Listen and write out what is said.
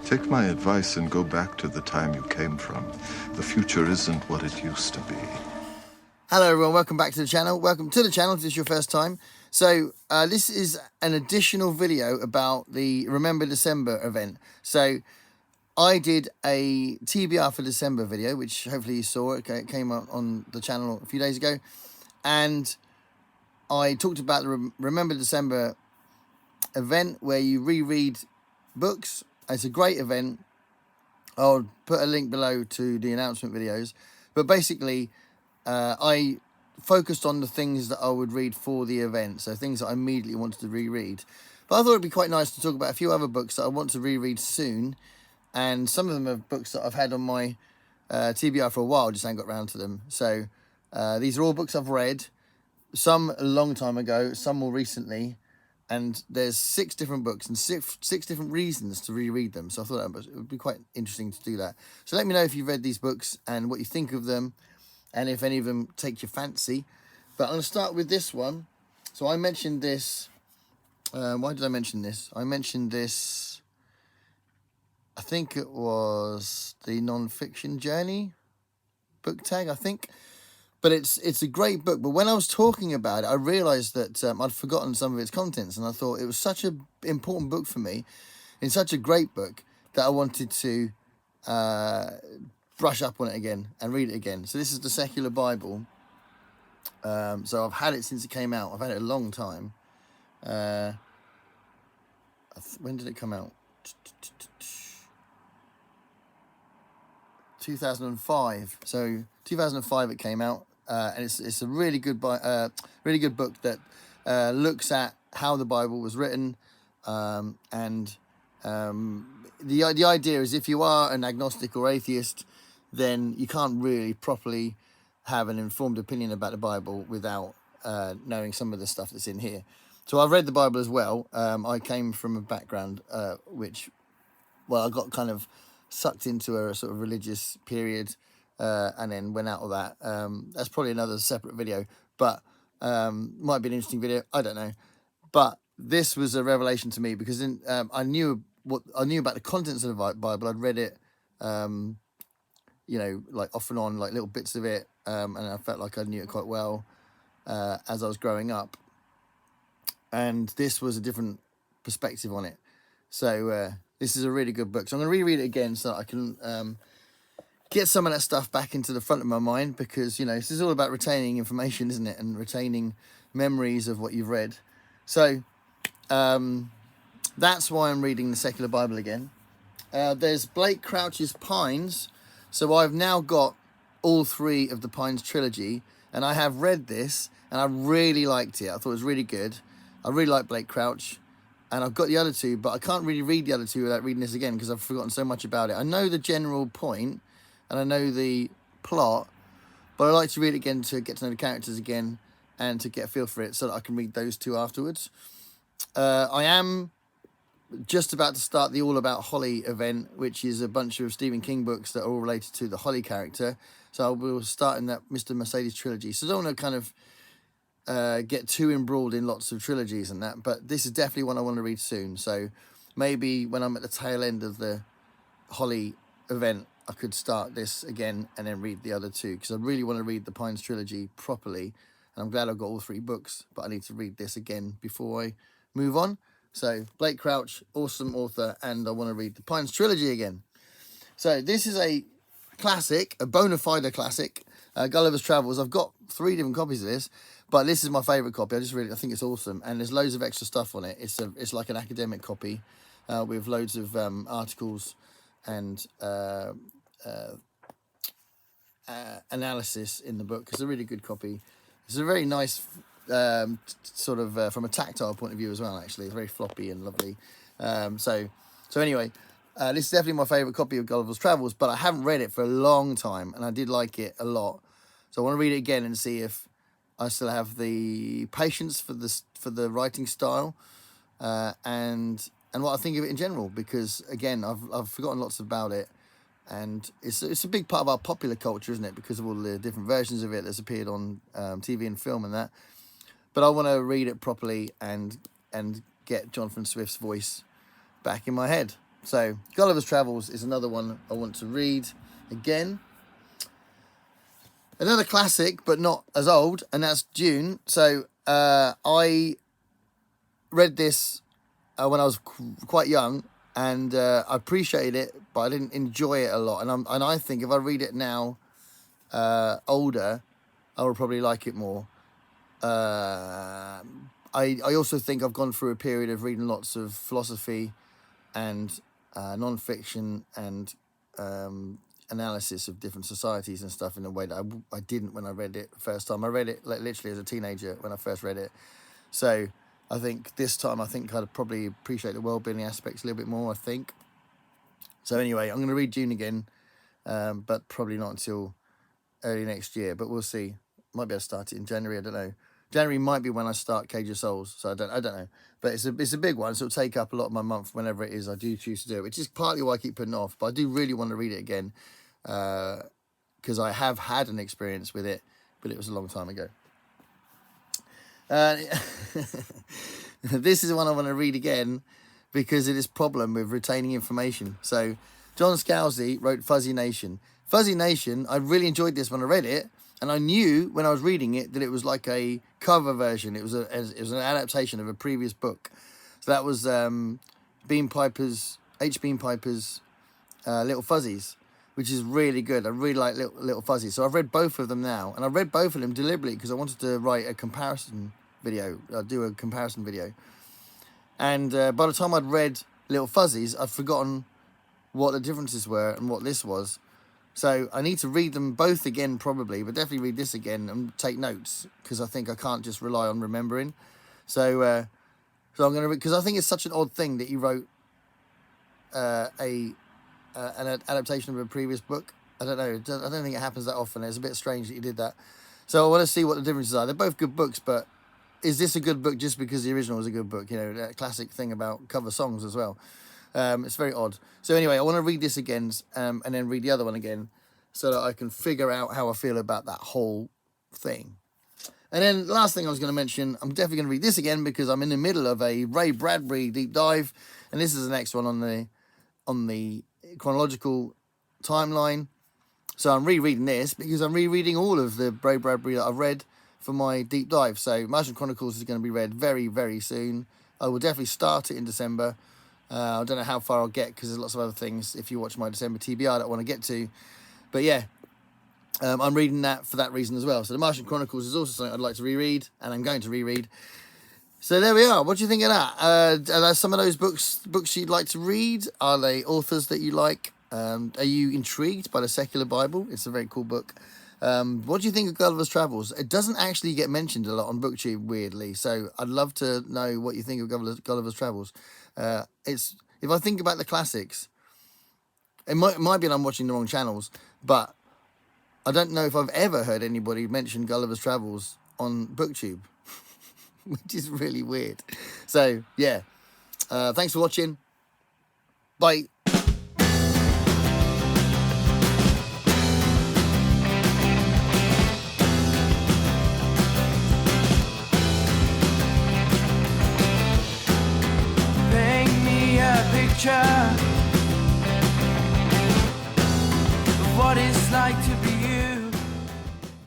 Take my advice and go back to the time you came from. The future isn't what it used to be. Hello everyone, welcome back to the channel. Welcome to the channel if this is your first time. So this is an additional video about the Remember December event. So I did a TBR for December video, which hopefully you saw. It came out on the channel a few days ago. And I talked about the Remember December event where you reread books. It's a great event. I'll put a link below to the announcement videos. But basically, I focused on the things that I would read for the event, so things that I immediately wanted to reread. But I thought it'd be quite nice to talk about a few other books that I want to reread soon, and some of them are books that I've had on my TBR for a while, just haven't got around to them. So these are all books I've read, some a long time ago, some more recently, and there's 6 different books and six different reasons to reread them. So I thought it would be quite interesting to do that. So let me know if you've read these books and what you think of them, and if any of them take your fancy. But I'm going to start with this one. So I mentioned this. Why did I mention this? I mentioned this, I think it was the non-fiction journey book tag, I think. But it's a great book. But when I was talking about it, I realised that I'd forgotten some of its contents. And I thought it was such an important book for me. It's such a great book that I wanted to brush up on it again and read it again. So this is the Secular Bible. So I've had it since it came out. I've had it a long time. When did it come out? 2005. So 2005 it came out, and it's a really good book that looks at how the Bible was written, and the idea is if you are an agnostic or atheist, then you can't really properly have an informed opinion about the Bible without knowing some of the stuff that's in here. So I've read the Bible as well. I came from a background which, well, I got kind of sucked into a sort of religious period and then went out of that. That's probably another separate video, but might be an interesting video. I don't know. But this was a revelation to me because I knew about the contents of the Bible. I'd read it, you know, like off and on, like little bits of it, and I felt like I knew it quite well as I was growing up. And this was a different perspective on it. So this is a really good book. So I'm going to reread it again so that I can get some of that stuff back into the front of my mind, because, you know, this is all about retaining information, isn't it? And retaining memories of what you've read. So that's why I'm reading the Secular Bible again. There's Blake Crouch's Pines. So I've now got all 3 of the Pines trilogy, and I have read this, and I really liked it. I thought it was really good. I really like Blake Crouch, and I've got the other 2, but I can't really read the other 2 without reading this again because I've forgotten so much about it. I know the general point, and I know the plot, but I like to read it again to get to know the characters again and to get a feel for it so that I can read those 2 afterwards. I am just about to start the All About Holly event, which is a bunch of Stephen King books that are all related to the Holly character. So I will start in that Mr. Mercedes trilogy. So I don't want to kind of get too embroiled in lots of trilogies and that, but this is definitely one I want to read soon. So maybe when I'm at the tail end of the Holly event, I could start this again and then read the other 2, because I really want to read the Pines trilogy properly, and I'm glad I've got all 3 books, but I need to read this again before I move on. So Blake Crouch, awesome author, and I want to read the Pines trilogy again. So this is a classic, a bona fide classic, Gulliver's Travels. I've got 3 different copies of this, but this is my favourite copy. I think it's awesome, and there's loads of extra stuff on it. It's like an academic copy with loads of articles and analysis in the book. It's a really good copy. It's a very nice sort of from a tactile point of view as well. Actually, it's very floppy and lovely. So anyway. This is definitely my favourite copy of Gulliver's Travels, but I haven't read it for a long time, and I did like it a lot. So I want to read it again and see if I still have the patience for the writing style, and what I think of it in general. Because again, I've forgotten lots about it, and it's a big part of our popular culture, isn't it? Because of all the different versions of it that's appeared on TV and film and that. But I want to read it properly and get Jonathan Swift's voice back in my head. So Gulliver's Travels is another one I want to read again. Another classic, but not as old, and that's Dune. So I read this when I was quite young, and I appreciated it, but I didn't enjoy it a lot. And I think if I read it now, older, I would probably like it more. I also think I've gone through a period of reading lots of philosophy and non-fiction and analysis of different societies and stuff in a way that I didn't when I read it the first time. I read it like literally as a teenager when I first read it. So I think this time I'd probably appreciate the world-building aspects a little bit more, I think. So anyway, I'm going to read Dune again, but probably not until early next year, but we'll see. Might be able to start it in January, I don't know. January might be when I start Cage of Souls, so I don't know. But it's a big one, so it'll take up a lot of my month whenever it is I do choose to do it, which is partly why I keep putting it off. But I do really want to read it again, because I have had an experience with it, but it was a long time ago. This is the one I want to read again because of this problem with retaining information. So John Scalzi wrote Fuzzy Nation. Fuzzy Nation, I really enjoyed this when I read it, and I knew when I was reading it that it was like a cover version. It was an adaptation of a previous book. So that was H. Bean Piper's Little Fuzzies, which is really good. I really like Little Fuzzies. So I've read both of them now, and I read both of them deliberately because I wanted to write a comparison video. I'll do a comparison video. And by the time I'd read Little Fuzzies, I'd forgotten what the differences were and what this was. So I need to read them both again probably, but definitely read this again and take notes because I think I can't just rely on remembering. So I'm going to, because I think it's such an odd thing that he wrote an adaptation of a previous book. I don't know. I don't think it happens that often. It's a bit strange that he did that. So I want to see what the differences are. They're both good books, but is this a good book just because the original was a good book? You know, that classic thing about cover songs as well. It's very odd. So anyway, I want to read this again and then read the other one again so that I can figure out how I feel about that whole thing. And then the last thing I was going to mention, I'm definitely going to read this again because I'm in the middle of a Ray Bradbury deep dive, and this is the next one on the chronological timeline. So I'm rereading this because I'm rereading all of the Ray Bradbury that I've read for my deep dive. So Martian Chronicles is going to be read very, very soon. I will definitely start it in December. I don't know how far I'll get because there's lots of other things, if you watch my December TBR, that I want to get to. But yeah, I'm reading that for that reason as well. So the Martian Chronicles is also something I'd like to reread, and I'm going to reread. So there we are. What do you think of that? Are there some of those books you'd like to read? Are they authors that you like? Are you intrigued by the Secular Bible? It's a very cool book. What do you think of Gulliver's Travels? It doesn't actually get mentioned a lot on BookTube, weirdly. So I'd love to know what you think of Gulliver's Travels. If I think about the classics, it might be that I'm watching the wrong channels, but I don't know if I've ever heard anybody mention Gulliver's Travels on BookTube, which is really weird. So yeah, thanks for watching. Bye.